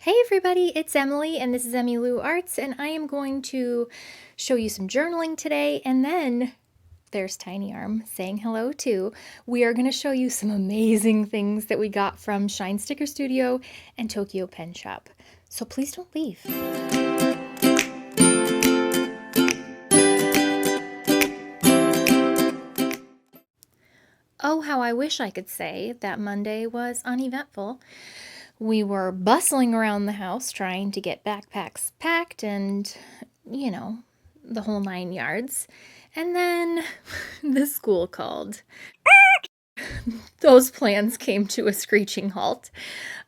Hey everybody, it's Emily and this is Emmylou Arts, and I am going to show you some journaling today, and then there's Tiny Arm saying hello too. We are going to show you some amazing things that we got from Shine Sticker Studio and Tokyo Pen Shop. So please don't leave. Oh, how I wish I could say that Monday was uneventful. We were bustling around the house trying to get backpacks packed and, you know, the whole 9 yards. And then the school called. Those plans came to a screeching halt.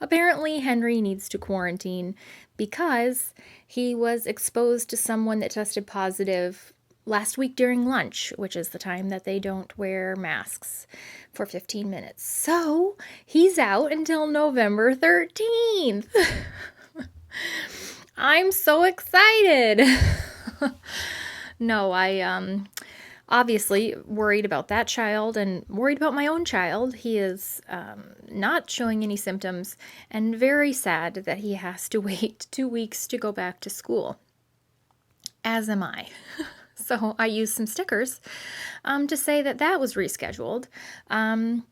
Apparently, Henry needs to quarantine because he was exposed to someone that tested positive last week during lunch, which is the time that they don't wear masks for 15 minutes. So he's out until November 13th. I'm so excited. No, I obviously worried about that child and worried about my own child. He is not showing any symptoms and very sad that he has to wait 2 weeks to go back to school, as am I. So I used some stickers to say that that was rescheduled. And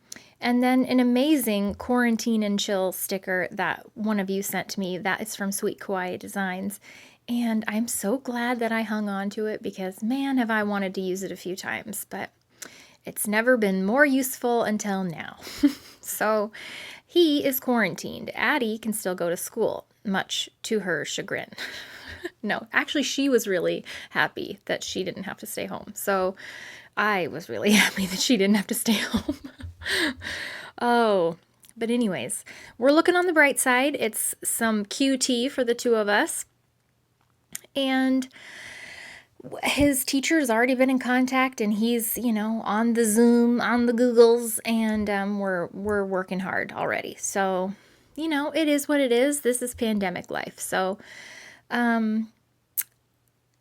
then an amazing quarantine and chill sticker that one of you sent to me. That is from Sweet Kawaii Designs. And I'm so glad that I hung on to it because, man, have I wanted to use it a few times. But it's never been more useful until now. So he is quarantined. Addie can still go to school, much to her chagrin. No, actually, she was really happy that she didn't have to stay home. So I was really happy that she didn't have to stay home. Oh, but anyways, we're looking on the bright side. It's some QT for the two of us. And his teacher's already been in contact, and he's, on the Zoom, on the Googles, and we're working hard already. So, it is what it is. This is pandemic life. So,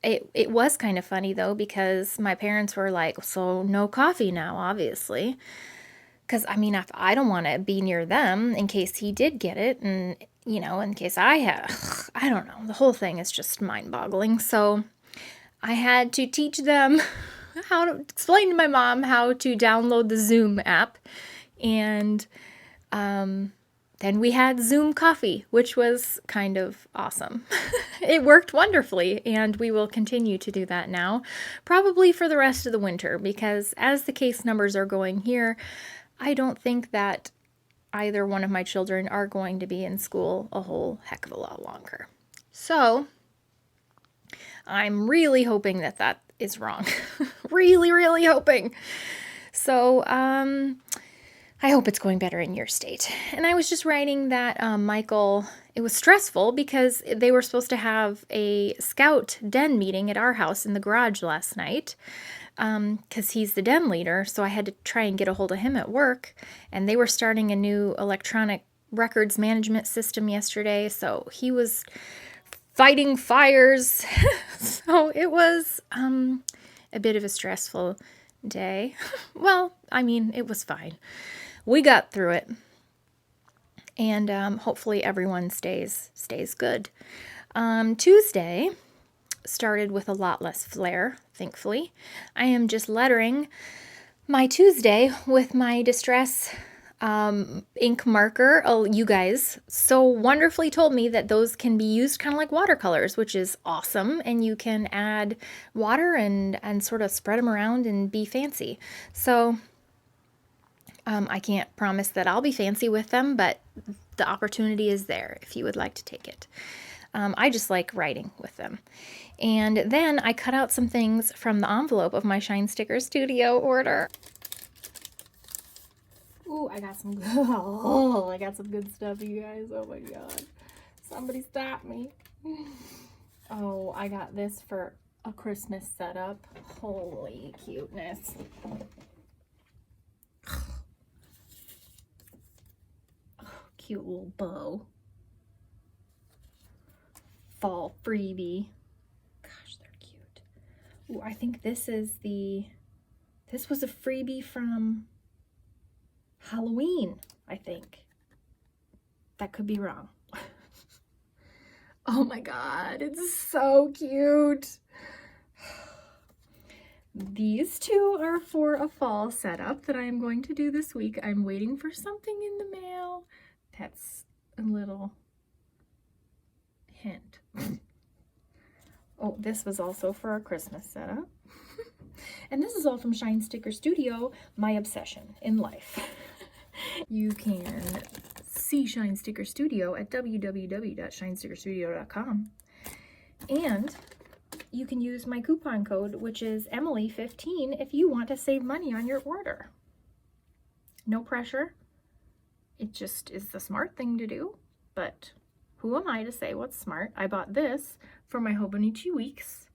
it was kind of funny though, because my parents were like, so no coffee now, obviously. Because, I don't want to be near them in case he did get it, and, in case I had, I don't know. The whole thing is just mind-boggling. So I had to teach them how to explain to my mom how to download the Zoom app. And then we had Zoom coffee, which was kind of awesome. It worked wonderfully, and we will continue to do that now, probably for the rest of the winter, because as the case numbers are going here, I don't think that either one of my children are going to be in school a whole heck of a lot longer. So I'm really hoping that that is wrong. Really, really hoping. So, I hope it's going better in your state. And I was just writing that Michael, it was stressful because they were supposed to have a scout den meeting at our house in the garage last night because he's the den leader. So I had to try and get a hold of him at work. And they were starting a new electronic records management system yesterday. So he was fighting fires. So it was a bit of a stressful day. Well, it was fine. We got through it, and hopefully everyone stays good. Tuesday started with a lot less flair, thankfully. I am just lettering my Tuesday with my Distress ink marker. Oh, you guys so wonderfully told me that those can be used kind of like watercolors, which is awesome, and you can add water and sort of spread them around and be fancy. So I can't promise that I'll be fancy with them, but the opportunity is there if you would like to take it. I just like writing with them. And then I cut out some things from the envelope of my Shine Sticker Studio order. Ooh, I got some good stuff, you guys. Oh my god. Somebody stop me. Oh, I got this for a Christmas setup. Holy cuteness. Cute little bow. Fall freebie. Gosh, they're cute. Ooh, I think this was a freebie from Halloween, I think. That could be wrong. Oh my God, it's so cute. These two are for a fall setup that I'm going to do this week. I'm waiting for something in the mail. That's a little hint. Oh, this was also for a Christmas setup. And this is all from Shine Sticker Studio, my obsession in life. You can see Shine Sticker Studio at www.shinestickerstudio.com. And you can use my coupon code, which is Emily15, if you want to save money on your order. No pressure. It just is the smart thing to do, but who am I to say what's smart? I bought this for my Hobonichi weeks,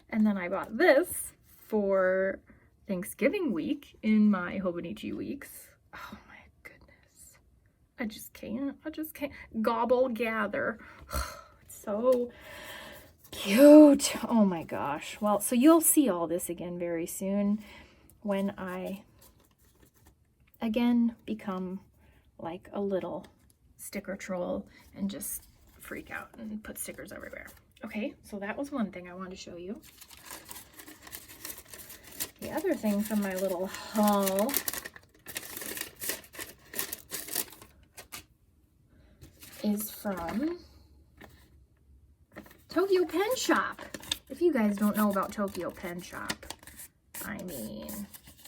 and then I bought this for Thanksgiving week in my Hobonichi weeks. Oh my goodness. I just can't gobble gather. It's so cute. Oh my gosh. Well, so you'll see all this again very soon when I again become like a little sticker troll and just freak out and put stickers everywhere. Okay, so that was one thing I wanted to show you. The other thing from my little haul is from Tokyo Pen Shop. If you guys don't know about Tokyo Pen Shop, I mean,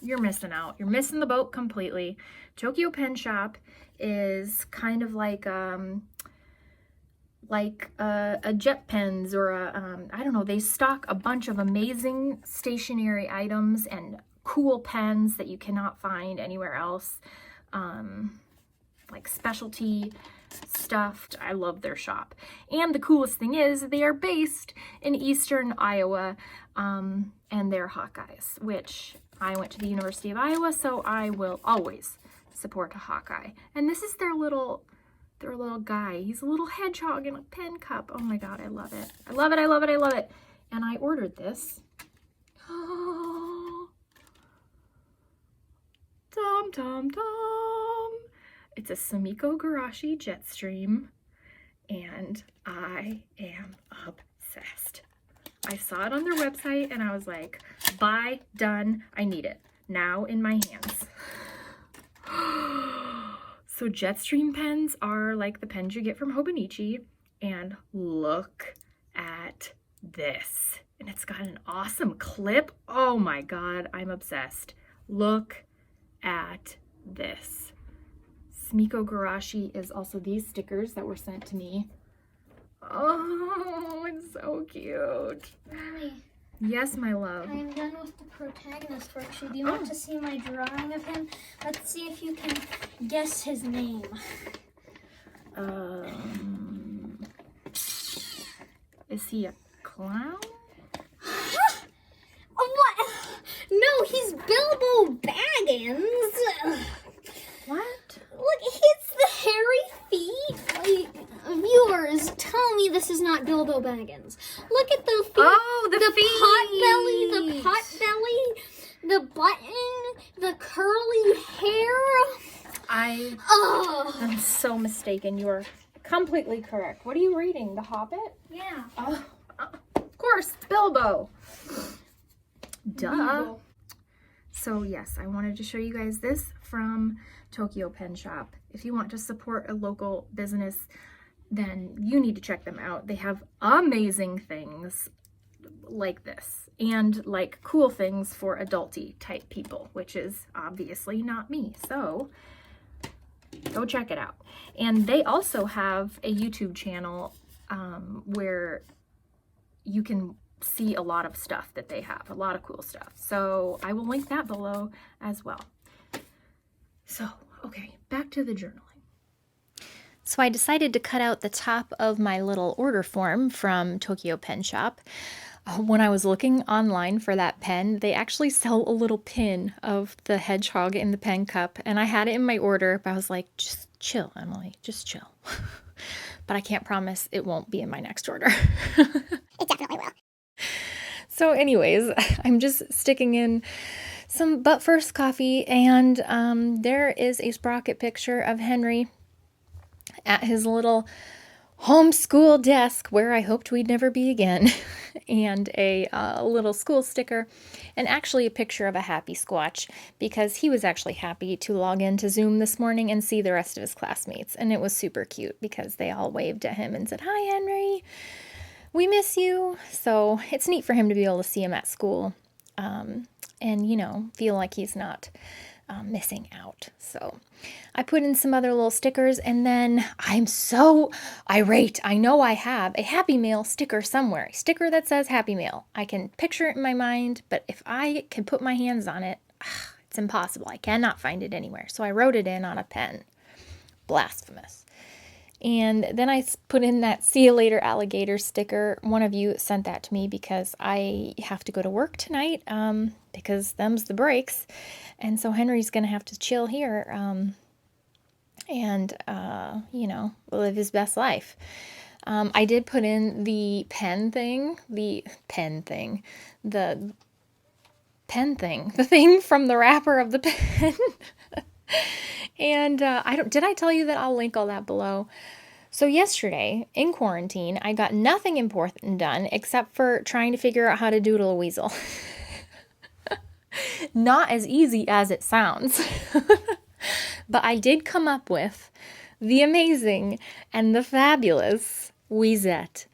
you're missing out. You're missing the boat completely. Tokyo Pen Shop is kind of like a Jet Pens or I don't know, they stock a bunch of amazing stationery items and cool pens that you cannot find anywhere else. Like specialty stuffed. I love their shop. And the coolest thing is they are based in Eastern Iowa, and they're Hawkeyes, which I went to the University of Iowa, so I will always support a Hawkeye. And this is their little guy. He's a little hedgehog in a pen cup. Oh my God, I love it. I love it, I love it, I love it. And I ordered this. Oh. Tom, tom, tom. It's a Sumiko Garashi Jetstream, and I am obsessed. I saw it on their website, and I was like, buy, done, I need it. Now in my hands. So Jetstream pens are like the pens you get from Hobonichi, and look at this. And it's got an awesome clip. Oh my God, I'm obsessed. Look at this. Sumiko Garashi is also these stickers that were sent to me. Oh, it's so cute. Mommy. Yes, my love. I'm done with the protagonist worksheet. Do you want to see my drawing of him? Let's see if you can guess his name. Is he a clown? What? No, he's Bilbo Baggins. What? Look, it's the hairy feet. Like, viewers, tell me this is not Bilbo Baggins. Look at the feet. Oh, the feet. Pot belly, the button, the curly hair. I'm so mistaken. You are completely correct. What are you reading? The Hobbit? Yeah. Oh, of course, Bilbo. Duh. Bilbo. So yes, I wanted to show you guys this from Tokyo Pen Shop. If you want to support a local business, then you need to check them out. They have amazing things like this and like cool things for adulty type people, which is obviously not me. So go check it out. And they also have a YouTube channel where you can see a lot of stuff that they have, a lot of cool stuff. So I will link that below as well. So, okay, back to the journaling. So I decided to cut out the top of my little order form from Tokyo Pen Shop. When I was looking online for that pen, they actually sell a little pin of the hedgehog in the pen cup, and I had it in my order, but I was like, just chill, Emily, just chill. But I can't promise it won't be in my next order. It definitely will. So anyways, I'm just sticking in some But First coffee, and there is a Sprocket picture of Henry at his little homeschool desk where I hoped we'd never be again, and a little school sticker, and actually a picture of a happy Squatch because he was actually happy to log into Zoom this morning and see the rest of his classmates. And it was super cute because they all waved at him and said, "Hi, Henry. We miss you." So it's neat for him to be able to see him at school and, feel like he's not missing out. So I put in some other little stickers, and then I'm so irate. I know I have a Happy Mail sticker somewhere, a sticker that says Happy Mail. I can picture it in my mind, but if I can put my hands on it, it's impossible. I cannot find it anywhere. So I wrote it in on a pen. Blasphemous. And then I put in that "See you later, alligator" sticker. One of you sent that to me because I have to go to work tonight because them's the breaks. And so Henry's going to have to chill here and, live his best life. I did put in the pen thing, the thing from the wrapper of the pen. And did I tell you that? I'll link all that below. So yesterday, in quarantine, I got nothing important done except for trying to figure out how to doodle a weasel. Not as easy as it sounds. But I did come up with the amazing and the fabulous Wheezette.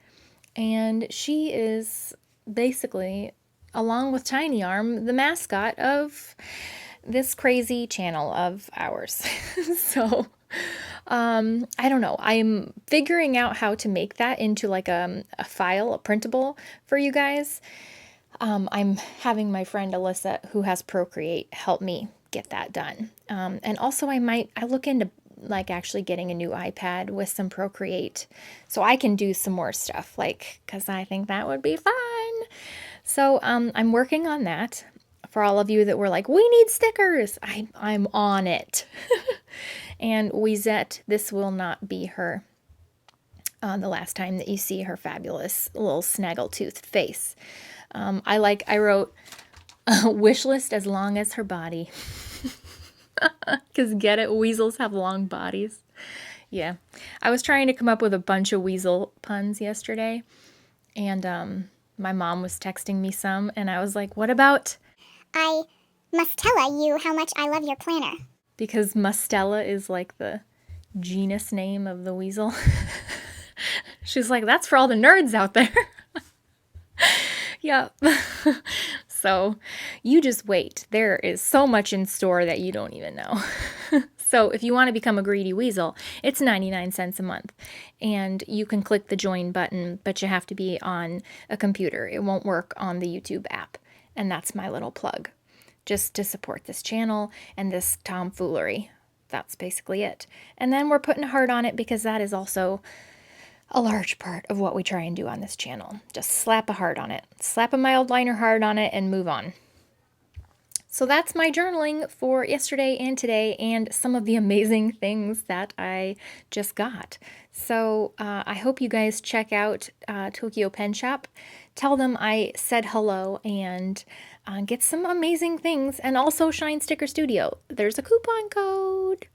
And she is basically, along with Tiny Arm, the mascot of this crazy channel of ours. So, I don't know. I'm figuring out how to make that into like a file, a printable for you guys. I'm having my friend Alyssa, who has Procreate, help me get that done. And also I look into like actually getting a new iPad with some Procreate so I can do some more stuff, like, because I think that would be fun. So I'm working on that. For all of you that were like, "We need stickers," I'm on it. And Wheezette, this will not be her the last time that you see her fabulous little snaggletooth face. I wrote wish list as long as her body. Because get it, weasels have long bodies. Yeah. I was trying to come up with a bunch of weasel puns yesterday, and my mom was texting me some, and I was like, "What about I must tell you how much I love your planner." Because Mustela is like the genus name of the weasel. She's like, "That's for all the nerds out there." Yep. So you just wait. There is so much in store that you don't even know. So if you want to become a greedy weasel, it's 99 cents a month. And you can click the join button, but you have to be on a computer. It won't work on the YouTube app. And that's my little plug, just to support this channel and this tomfoolery. That's basically it. And then we're putting a heart on it because that is also a large part of what we try and do on this channel. Just slap a heart on it. Slap a Mildliner heart on it and move on. So that's my journaling for yesterday and today and some of the amazing things that I just got. So I hope you guys check out Tokyo Pen Shop. Tell them I said hello and get some amazing things. And also Shine Sticker Studio. There's a coupon code.